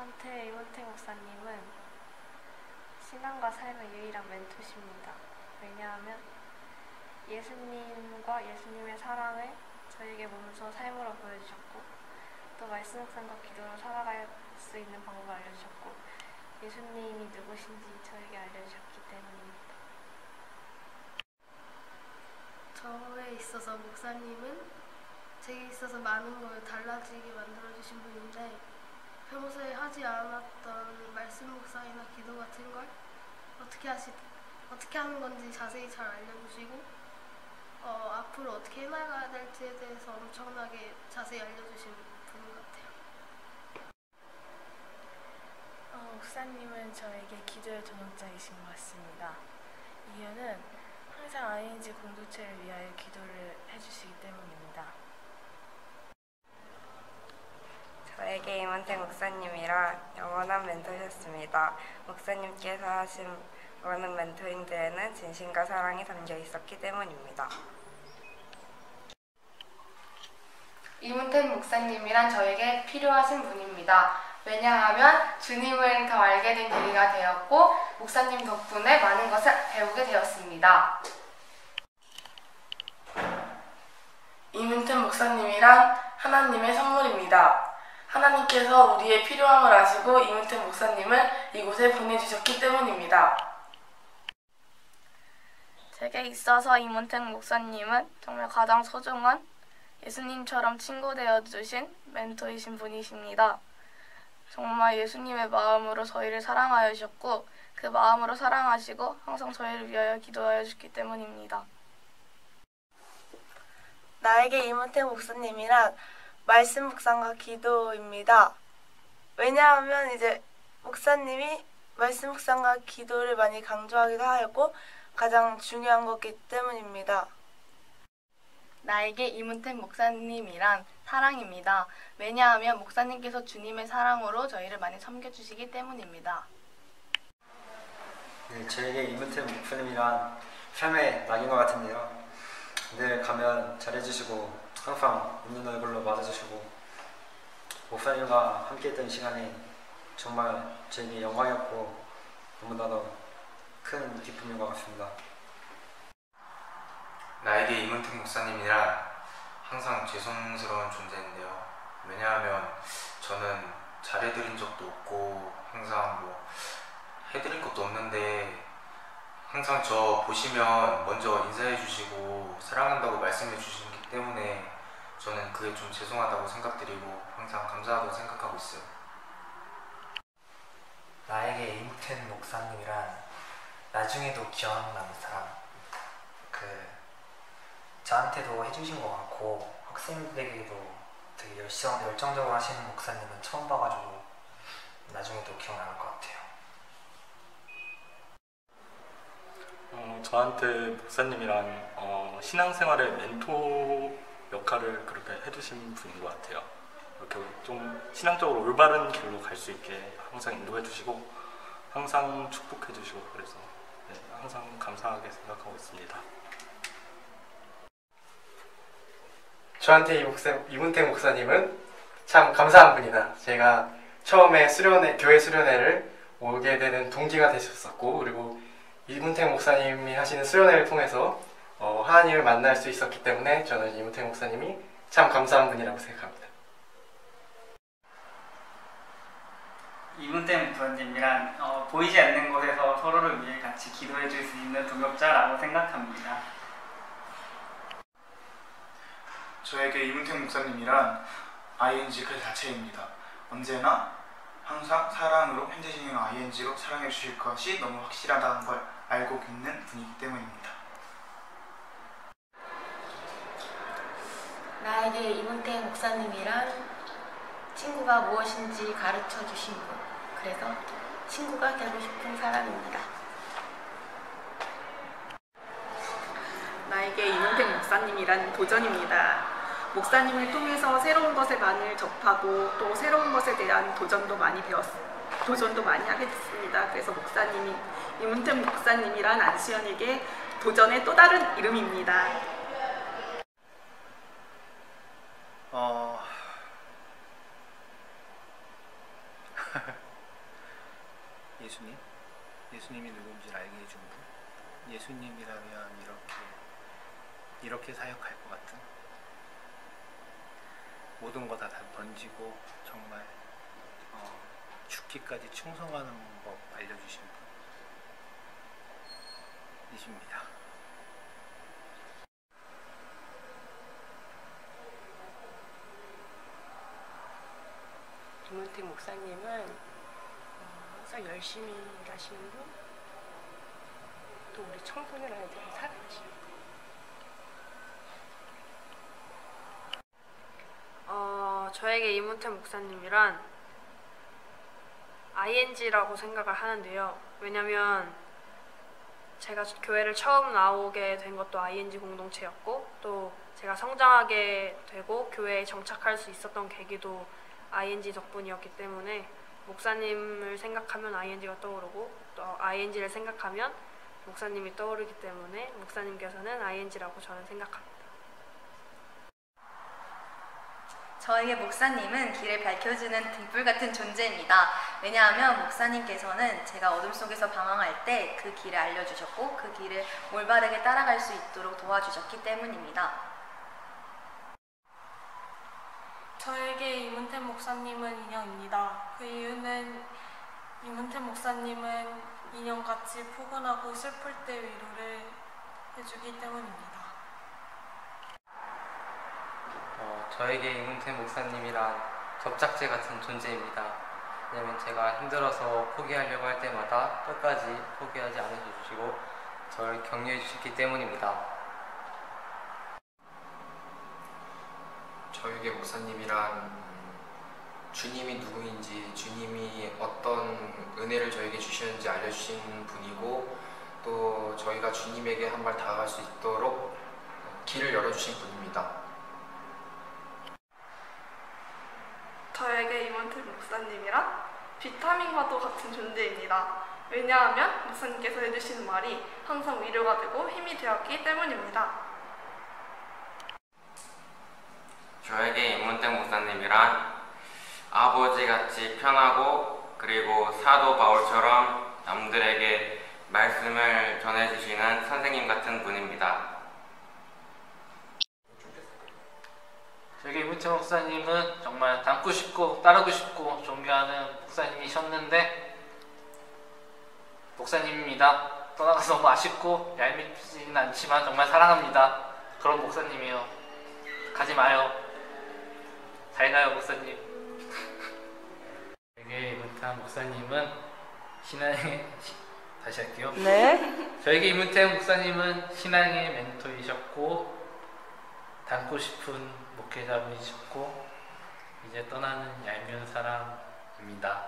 저한테 이문택 목사님은 신앙과 삶의 유일한 멘토십니다. 왜냐하면 예수님과 예수님의 사랑을 저에게 몸소 삶으로 보여주셨고, 또 말씀 묵상과 기도로 살아갈 수 있는 방법을 알려주셨고, 예수님이 누구신지 저에게 알려주셨기 때문입니다. 저에 있어서 목사님은 제게 있어서 많은 걸 달라지게 만들어주신 분인데, 평소에 하지 않았던 말씀 묵상이나 기도 같은 걸 어떻게 하는 건지 자세히 잘 알려주시고, 앞으로 어떻게 해나가야 될지에 대해서 엄청나게 자세히 알려주신 분 같아요. 목사님은 저에게 기도의 동역자이신 것 같습니다. 이유는 항상 ING 공동체를 위하여 기도를 해주시기 때문입니다. 저에게 이문택 목사님이란 영원한 멘토셨습니다. 목사님께서 하신 많은 멘토링들에는 진심과 사랑이 담겨 있었기 때문입니다. 이문택 목사님이란 저에게 필요하신 분입니다. 왜냐하면 주님을 더 알게 된 계기가 되었고, 목사님 덕분에 많은 것을 배우게 되었습니다. 이문택 목사님이란 하나님의 선물입니다. 하나님께서 우리의 필요함을 아시고 이문택 목사님을 이곳에 보내주셨기 때문입니다. 제게 있어서 이문택 목사님은 정말 가장 소중한 예수님처럼 친구 되어주신 멘토이신 분이십니다. 정말 예수님의 마음으로 저희를 사랑하여 주셨고, 그 마음으로 사랑하시고 항상 저희를 위하여 기도하여 주셨기 때문입니다. 나에게 이문택 목사님이란 말씀 묵상과 기도입니다. 왜냐하면 이제 목사님이 말씀 묵상과 기도를 많이 강조하기도 하고 가장 중요한 거기 때문입니다. 나에게 이문택 목사님이란 사랑입니다. 왜냐하면 목사님께서 주님의 사랑으로 저희를 많이 섬겨주시기 때문입니다. 네, 저에게 이문택 목사님이란 삶의 낙인 것 같은데요. 늘 가면 잘해주시고 항상 웃는 얼굴로 맞아주시고, 목사님과 함께했던 시간이 정말 저에게 영광이었고 너무나도 큰 기쁨인 것 같습니다. 나에게 이문택 목사님이란 항상 죄송스러운 존재인데요. 왜냐하면 저는 잘해드린 적도 없고 항상 해드릴 것도 없는데, 항상 저 보시면 먼저 인사해 주시고 사랑한다고 말씀해 주시기 때문에 저는 그게 좀 죄송하다고 생각드리고 항상 감사하다고 생각하고 있어요. 나에게 이문택 목사님이란 나중에도 기억나는 사람, 저한테도 해주신 것 같고 학생들에게도 되게 열정적으로 하시는 목사님은 처음 봐가지고 나중에도 기억나는 것 같아요. 저한테 목사님이란 신앙생활의 멘토 역할을 그렇게 해주신 분인 것 같아요. 이렇게 좀 신앙적으로 올바른 길로 갈 수 있게 항상 인도해 주시고 항상 축복해 주시고, 그래서 네, 항상 감사하게 생각하고 있습니다. 저한테 이문택 목사님은 참 감사한 분이다. 제가 처음에 교회 수련회를 오게 되는 동기가 되셨었고, 그리고 이문택 목사님이 하시는 수련회를 통해서 하나님을 만날 수 있었기 때문에 저는 이문택 목사님이 참 감사한 분이라고 생각합니다. 이문택 목사님이란 보이지 않는 곳에서 서로를 위해 같이 기도해 줄 수 있는 동역자라고 생각합니다. 저에게 이문택 목사님이란 ING 그 자체입니다. 언제나 항상 사랑으로 현재진행 ING로 사랑해 주실 것이 너무 확실하다는 걸 알고 있는 분이기 때문입니다. 나에게 이문택 목사님이란 친구가 무엇인지 가르쳐 주신 분, 그래서 친구가 되고 싶은 사람입니다. 나에게 이문택 목사님이란 도전입니다. 목사님을 통해서 새로운 것을 많이 접하고 또 새로운 것에 대한 도전도 많이 하게 됐습니다. 그래서 이문택 목사님이란 안수연에게 도전의 또 다른 이름입니다. 예수님이 누군지 알게 해준 분, 예수님이라면 이렇게 사역할 것 같은, 모든 거 다 던지고 정말 죽기까지 충성하는 법 알려주신 분이십니다. 김은택 목사님은 항상 열심히 일하시는 분, 또 우리 청소년 아이들을 사랑하시는 분. 저에게 이문택 목사님이란 ING라고 생각을 하는데요. 왜냐면 제가 교회를 처음 나오게 된 것도 ING 공동체였고, 또 제가 성장하게 되고 교회에 정착할 수 있었던 계기도 ING 덕분이었기 때문에 목사님을 생각하면 ING가 떠오르고, 또 ING를 생각하면 목사님이 떠오르기 때문에 목사님께서는 ING라고 저는 생각합니다. 저에게 목사님은 길을 밝혀주는 등불 같은 존재입니다. 왜냐하면 목사님께서는 제가 어둠 속에서 방황할 때 그 길을 알려주셨고, 그 길을 올바르게 따라갈 수 있도록 도와주셨기 때문입니다. 저에게 이문택 목사님은 인형입니다. 그 이유는 이문택 목사님은 인형같이 포근하고 슬플 때 위로를 해주기 때문입니다. 저에게 이문택 목사님이란 접착제 같은 존재입니다. 왜냐면 제가 힘들어서 포기하려고 할 때마다 끝까지 포기하지 않으셔 주시고 저를 격려해 주셨기 때문입니다. 저에게 목사님이란 주님이 누구인지, 주님이 어떤 은혜를 저에게 주시는지 알려주신 분이고, 또 저희가 주님에게 한 발 다가갈 수 있도록 길을 열어주신 분입니다. 저에게 이문택 목사님이란 비타민과도 같은 존재입니다. 왜냐하면 목사님께서 해주시는 말이 항상 위로가 되고 힘이 되었기 때문입니다. 저에게 이문택 목사님이란 아버지같이 편하고, 그리고 사도 바울처럼 남들에게 말씀을 전해주시는 선생님 같은 분입니다. 저에게 이문택 목사님은 정말 닮고 싶고 따르고 싶고 존경하는 목사님이셨는데, 목사님입니다. 떠나가서 너무 아쉽고 얄밉지는 않지만 정말 사랑합니다. 그런 목사님이에요. 가지 마요. 잘 가요, 목사님. 저에게 이문택 목사님은 신앙의 다시 할게요. 네. 저에게 이문택 목사님은 신앙의 멘토이셨고, 닮고 싶은 목회자분이셨고, 이제 떠나는 얄미운 사람입니다.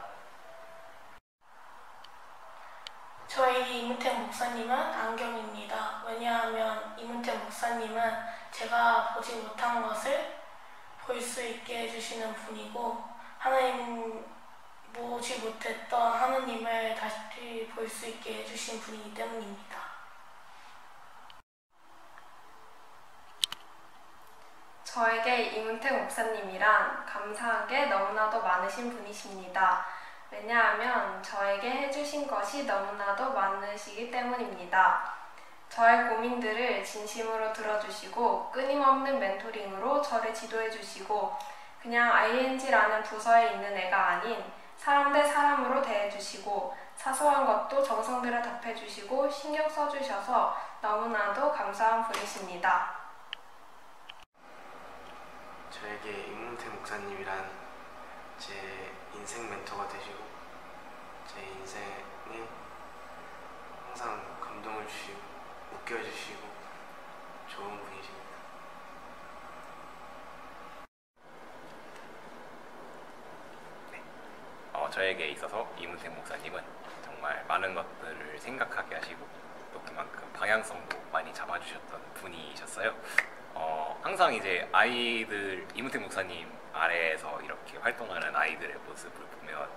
저에게 이문택 목사님은 안경입니다. 왜냐하면 이문택 목사님은 제가 보지 못한 것을 볼 수 있게 해주시는 분이고, 하나님 보지 못했던 하나님을 다시 볼 수 있게 해주신 분이기 때문입니다. 저에게 이문택 목사님이란 감사하게 너무나도 많으신 분이십니다. 왜냐하면 저에게 해주신 것이 너무나도 많으시기 때문입니다. 저의 고민들을 진심으로 들어주시고 끊임없는 멘토링으로 저를 지도해주시고, 그냥 ING라는 부서에 있는 애가 아닌 사람 대 사람으로 대해주시고, 사소한 것도 정성 들여 답해주시고 신경 써주셔서 너무나도 감사한 분이십니다. 저에게 이문택 목사님이란 제 인생 멘토가 되시고, 제 인생에 항상 감동을 주시고 웃겨주시고 좋은 분이십니다. 저에게 있어서 이문택 목사님은 정말 많은 것들을 생각하게 하시고, 또 그만큼 방향성도 많이 잡아주셨던 분이셨어요. 항상 이제 아이들, 이문택 목사님 아래에서 이렇게 활동하는 아이들의 모습을 보면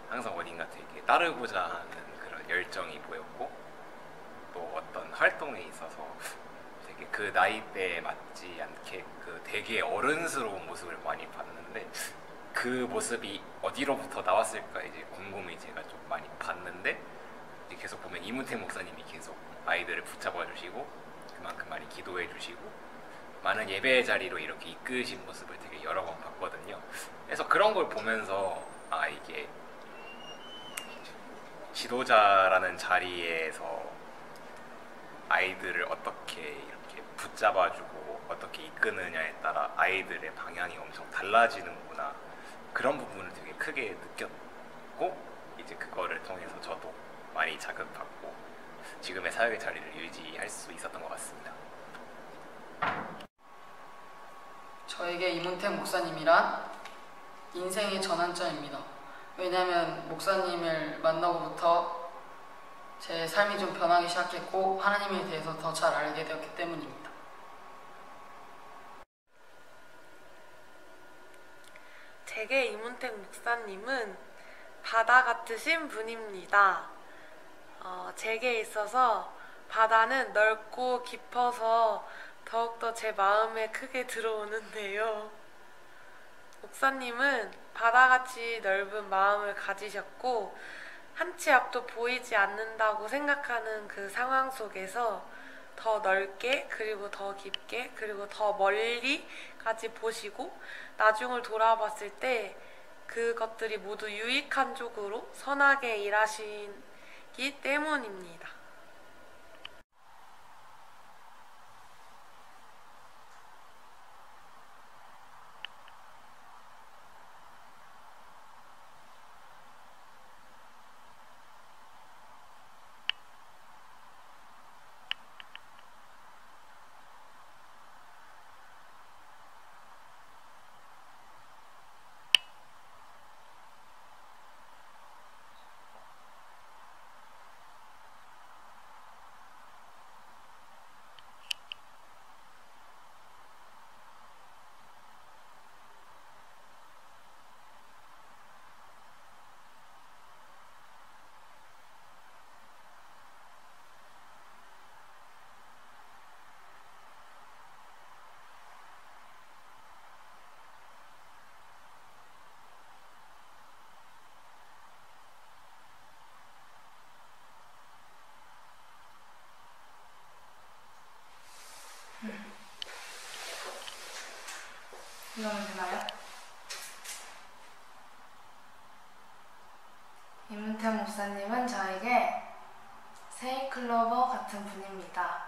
항상 어딘가 되게 따르고자 하는 그런 열정이 보였고, 또 어떤 활동에 있어서 되게 그 나이대에 맞지 않게 그 되게 어른스러운 모습을 많이 봤는데, 그 모습이 어디로부터 나왔을까 이제 곰곰이 제가 좀 많이 봤는데, 이제 계속 보면 이문택 목사님이 계속 아이들을 붙잡아 주시고 그만큼 많이 기도해 주시고 많은 예배의 자리로 이렇게 이끄신 모습을 되게 여러 번 봤거든요. 그래서 그런 걸 보면서 아, 이게 지도자라는 자리에서 아이들을 어떻게 이렇게 붙잡아주고 어떻게 이끄느냐에 따라 아이들의 방향이 엄청 달라지는구나, 그런 부분을 되게 크게 느꼈고, 이제 그거를 통해서 저도 많이 자극받고 지금의 사역의 자리를 유지할 수 있었던 것 같습니다. 저에게 이문택 목사님이란 인생의 전환점입니다. 왜냐하면 목사님을 만나고부터 제 삶이 좀 변하기 시작했고 하나님에 대해서 더 잘 알게 되었기 때문입니다. 제게 이문택 목사님은 바다 같으신 분입니다. 제게 있어서 바다는 넓고 깊어서 더욱더 제 마음에 크게 들어오는데요. 목사님은 바다같이 넓은 마음을 가지셨고 한 치 앞도 보이지 않는다고 생각하는 그 상황 속에서 더 넓게, 그리고 더 깊게, 그리고 더 멀리까지 보시고 나중을 돌아봤을 때 그것들이 모두 유익한 쪽으로 선하게 일하시기 때문입니다. 이러면 되나요? 이문택 목사님은 저에게 네잎클로버 같은 분입니다.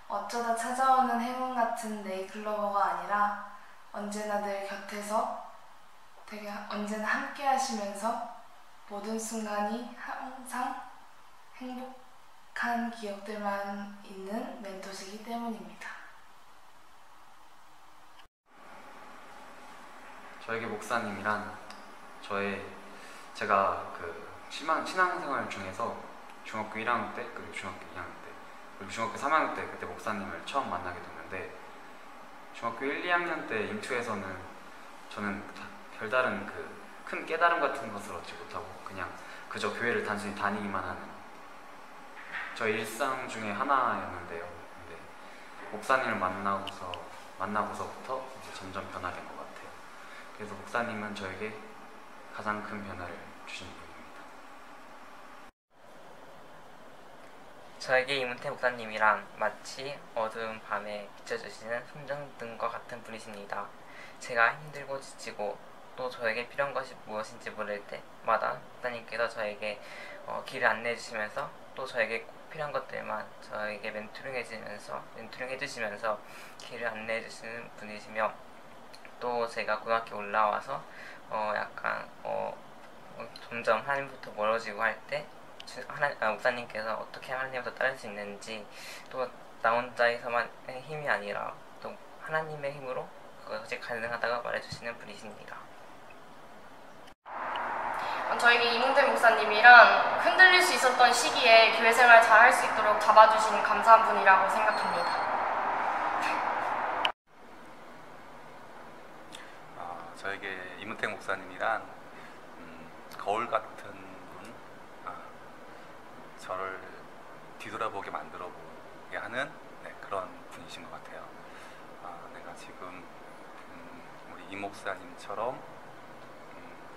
어쩌다 찾아오는 행운 같은 네잎클로버가 아니라 언제나 늘 곁에서 되게 언제나 함께 하시면서 모든 순간이 항상 행복한 기억들만 있는 멘토시기 때문입니다. 저에게 목사님이란 제가 그 신앙생활 중에서 중학교 1학년 때, 그리고 중학교 2학년 때, 그리고 중학교 3학년 때 그때 목사님을 처음 만나게 됐는데, 중학교 1, 2학년 때 인투에서는 저는 별다른 그 큰 깨달음 같은 것을 얻지 못하고 그냥 그저 교회를 단순히 다니기만 하는 저의 일상 중에 하나였는데요. 근데 목사님을 만나고서부터 이제 점점 변화된 것 같아요. 그래서 목사님은 저에게 가장 큰 변화를 주신 분입니다. 저에게 이문택 목사님이란 마치 어두운 밤에 비춰주시는 손전등과 같은 분이십니다. 제가 힘들고 지치고 또 저에게 필요한 것이 무엇인지 모를 때마다 목사님께서 저에게 길을 안내해 주시면서 또 저에게 꼭 필요한 것들만 저에게 멘토링 해주시면서 길을 안내해 주시는 분이시며, 또 제가 고등학교 올라와서 점점 하나님부터 멀어지고 할 때 목사님께서 어떻게 하나님을 더 따를 수 있는지, 또 나 혼자에서만의 힘이 아니라 또 하나님의 힘으로 그것이 가능하다고 말해주시는 분이십니다. 저에게 이문택 목사님이란 흔들릴 수 있었던 시기에 교회 생활 잘 할 수 있도록 잡아주신 감사한 분이라고 생각합니다. 저에게 이문택 목사님이란 거울 같은 분, 저를 뒤돌아보게 만들어보게 하는 그런 분이신 것 같아요. 내가 지금 우리 이 목사님처럼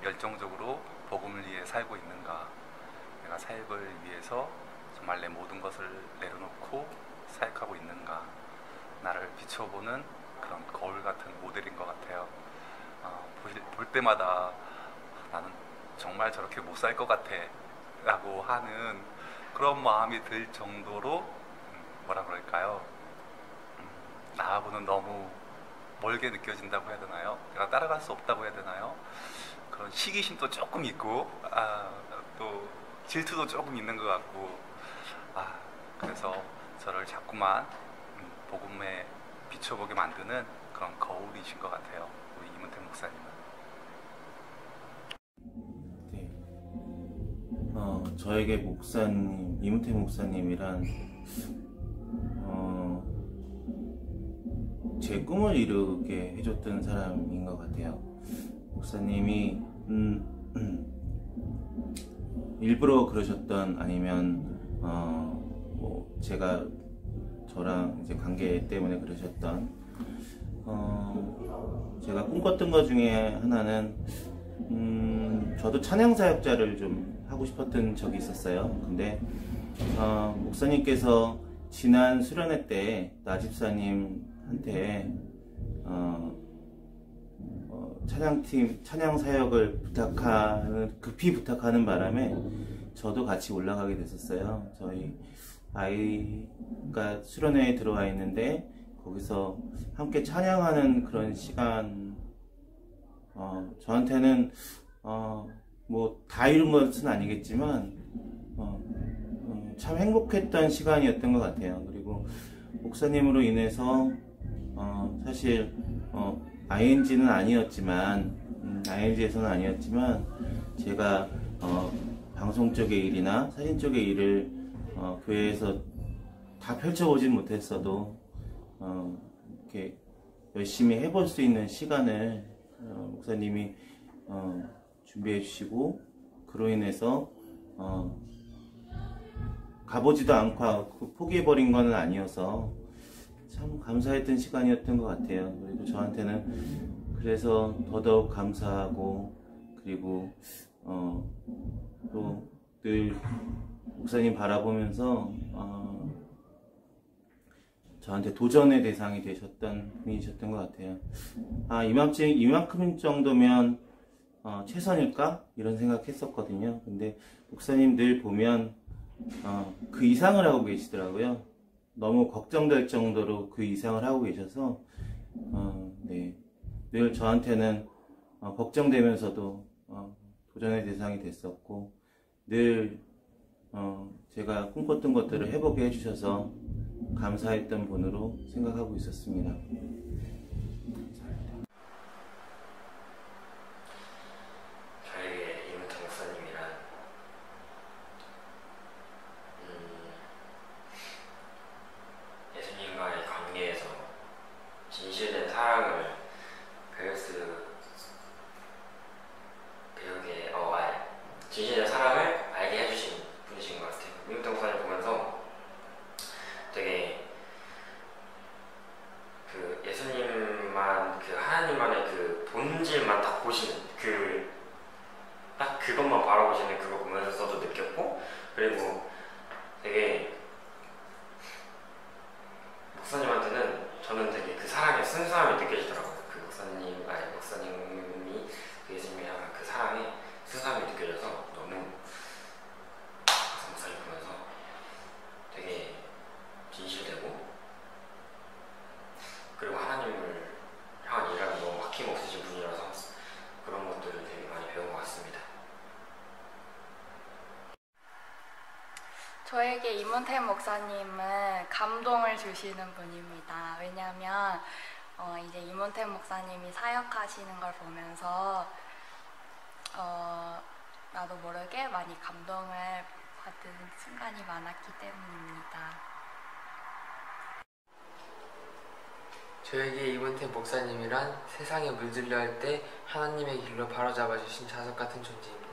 열정적으로 복음을 위해 살고 있는가, 내가 사역을 위해서 정말 내 모든 것을 내려놓고 사역하고 있는가, 나를 비춰보는 그런 거울 같은 모델인 것 같아요. 볼 때마다 나는 정말 저렇게 못 살 것 같아 라고 하는 그런 마음이 들 정도로 뭐라 그럴까요? 나하고는 너무 멀게 느껴진다고 해야 되나요? 내가 따라갈 수 없다고 해야 되나요? 그런 시기심도 조금 있고 또 질투도 조금 있는 것 같고 그래서 저를 자꾸만 복음에 비춰보게 만드는 그런 거울이신 것 같아요. 우리 이문택 목사님은. 저에게 이문택 목사님이란 제 꿈을 이루게 해줬던 사람인 것 같아요. 목사님이 일부러 그러셨던 아니면 뭐 제가 저랑 이제 관계 때문에 그러셨던 제가 꿈꿨던 것 중에 하나는 저도 찬양사역자를 좀 하고 싶었던 적이 있었어요. 근데 목사님께서 지난 수련회 때 나집사님한테 찬양팀 찬양사역을 급히 부탁하는 바람에 저도 같이 올라가게 됐었어요. 저희 아이가 수련회에 들어와 있는데 거기서 함께 찬양하는 그런 시간, 저한테는 뭐 다 이룬 것은 아니겠지만 참 행복했던 시간이었던 것 같아요. 그리고 목사님으로 인해서 사실 ING는 아니었지만 ING에서는 아니었지만 제가 방송 쪽의 일이나 사진 쪽의 일을 교회에서 다 펼쳐보진 못했어도 이렇게 열심히 해볼 수 있는 시간을 목사님이 준비해 주시고 그로 인해서 가보지도 않고 포기해버린 건 아니어서 참 감사했던 시간이었던 것 같아요. 그리고 저한테는 그래서 더더욱 감사하고 그리고 또 늘 목사님 바라보면서 저한테 도전의 대상이 되셨던 분이셨던 것 같아요. 이만큼 정도면 최선일까? 이런 생각했었거든요. 근데 목사님 늘 보면 그 이상을 하고 계시더라고요. 너무 걱정될 정도로 그 이상을 하고 계셔서 네. 늘 저한테는 걱정되면서도 도전의 대상이 됐었고 늘 제가 꿈꿨던 것들을 해보게 해주셔서 감사했던 분으로 생각하고 있었습니다. 저에게 이문택 목사님이란 예수님과의 관계에서 진실된 사랑을 진실된 사랑을 알게 해주신 분이신 것 같아요. 이문택 목사님 보면서 되게 그 예수님만 그 하나님만의 그 본질만 딱 보시는 딱 그것만 바라보시는 그거 보면서도 느꼈고, 그리고 되게 목사님한테는 저는 되게 그 사랑의 순수함이 느껴지더라고요. 그 목사님이 그 예수님이 향한 그 사랑의 순수함이 느껴져서 너무 목사님 보면서 되게 진실되고, 그리고 하나님을 향한 일하는 너무 막힘없으신 분이라서 그런 것들을 되게 많이 배운 것 같습니다. 저에게 이문택 목사님은 감동을 주시는 분입니다. 왜냐하면 이제 이문택 목사님이 사역하시는 걸 보면서 나도 모르게 많이 감동을 받은 순간이 많았기 때문입니다. 저에게 이문택 목사님이란 세상에 물들려 할 때 하나님의 길로 바로잡아 주신 자석 같은 존재입니다.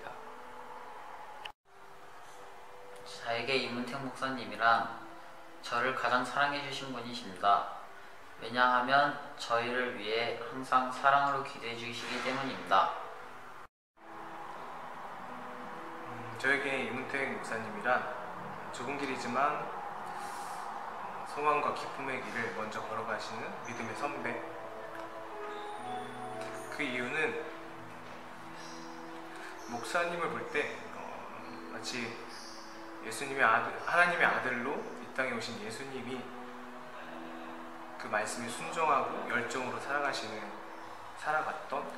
저에게 이문택 목사님이란 저를 가장 사랑해 주신 분이십니다. 왜냐하면 저희를 위해 항상 사랑으로 기도해 주시기 때문입니다. 저에게 이문택 목사님이란 좁은 길이지만 소망과 기쁨의 길을 먼저 걸어가시는 믿음의 선배. 그 이유는 목사님을 볼 때 마치 예수님의 하나님의 아들로 이 땅에 오신 예수님이 그 말씀에 순종하고 열정으로 살아갔던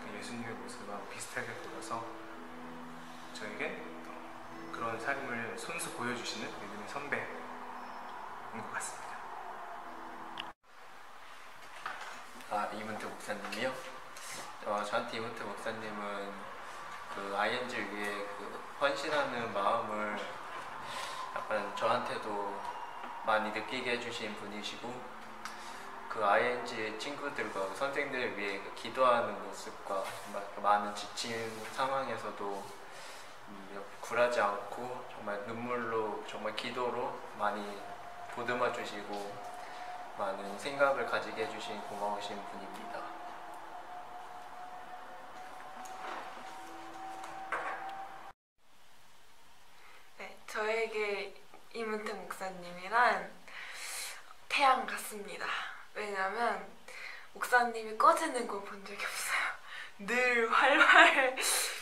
그 예수님의 모습하고 비슷하게 보여서 저에게 그런 삶을 손수 보여주시는 믿음의 선배인 것 같습니다. 이문택 목사님이요? 저한테 이문택 목사님은 그 ING를 위해 그 헌신하는 마음을 약간 저한테도 많이 느끼게 해주신 분이시고, 그 ING 친구들과 선생님들을 위해 그 기도하는 모습과 정말 그 많은 지친 상황에서도 굴하지 않고 정말 눈물로, 정말 기도로 많이 보듬어 주시고 많은 생각을 가지게 해주신 고마우신 분입니다. 네, 저에게 이문택 목사님이란 태양 같습니다. 왜냐면 목사님이 꺼지는 걸 본 적이 없어요. 늘 활활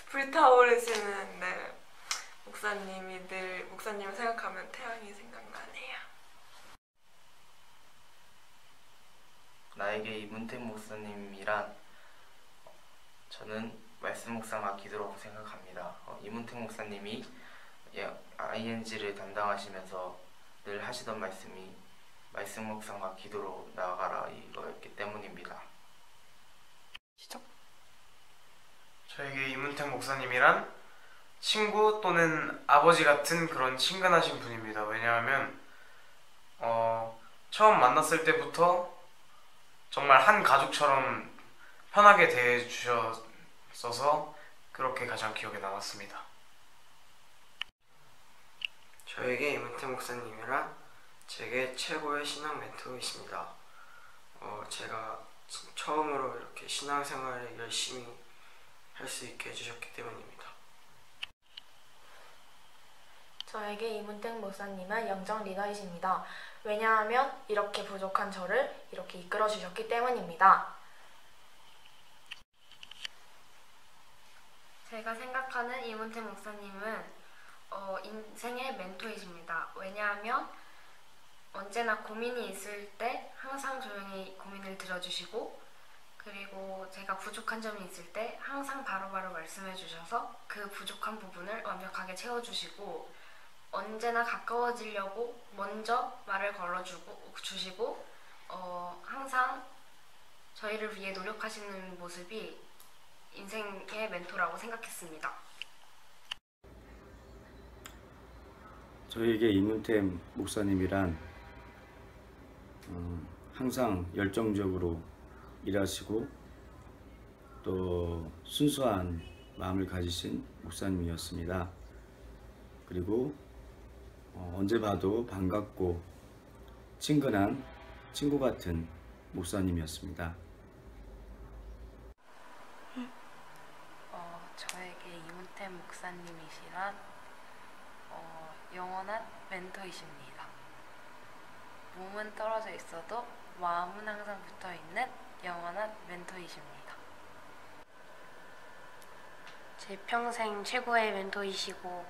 불타오르시는 목사님이 늘 목사님을 생각하면 태양이 생각나네요. 나에게 이문택 목사님이란 저는 말씀 묵상과 기도라고 생각합니다. 이문택 목사님이 ING를 담당하시면서 늘 하시던 말씀이 말씀 묵상과 기도로 나아가라 이거였기 때문입니다. 저에게 이문택 목사님이란 친구 또는 아버지 같은 그런 친근하신 분입니다. 왜냐하면 처음 만났을 때부터 정말 한 가족처럼 편하게 대해주셨어서 그렇게 가장 기억에 남았습니다. 저에게 이문택 목사님이란 제게 최고의 신앙 멘토이십니다. 제가 처음으로 이렇게 신앙생활을 열심히 할 수 있게 해주셨기 때문입니다. 저에게 이문택 목사님은 영적 리더이십니다. 왜냐하면 이렇게 부족한 저를 이렇게 이끌어 주셨기 때문입니다. 제가 생각하는 이문택 목사님은 인생의 멘토이십니다. 왜냐하면 언제나 고민이 있을 때 항상 조용히 고민을 들어주시고, 그리고 제가 부족한 점이 있을 때 항상 바로바로 말씀해 주셔서 그 부족한 부분을 완벽하게 채워주시고, 언제나 가까워지려고 먼저 말을 걸어주시고 항상 저희를 위해 노력하시는 모습이 인생의 멘토라고 생각했습니다. 저에게 이문택 목사님이란 항상 열정적으로 일하시고 또 순수한 마음을 가지신 목사님이었습니다. 그리고 언제 봐도 반갑고 친근한 친구 같은 목사님이었습니다. 저에게 이문택 목사님이시란 영원한 멘토이십니다. 몸은 떨어져 있어도 마음은 항상 붙어있는 영원한 멘토이십니다. 제 평생 최고의 멘토이시고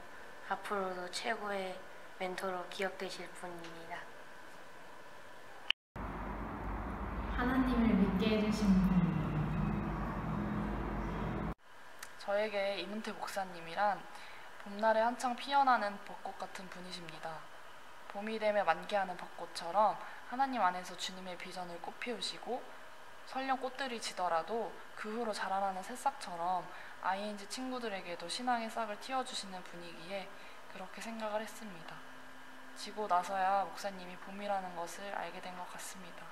앞으로도 최고의 멘토로 기억되실 분입니다. 하나님을 믿게 해주신 분입니다. 저에게 이문택 목사님이란 봄날에 한창 피어나는 벚꽃 같은 분이십니다. 봄이 되면 만개하는 벚꽃처럼 하나님 안에서 주님의 비전을 꽃피우시고, 설령 꽃들이 지더라도 그 후로 자라나는 새싹처럼 ING 친구들에게도 신앙의 싹을 틔워주시는 분이기에 그렇게 생각을 했습니다. 지고 나서야 목사님이 봄이라는 것을 알게 된 것 같습니다.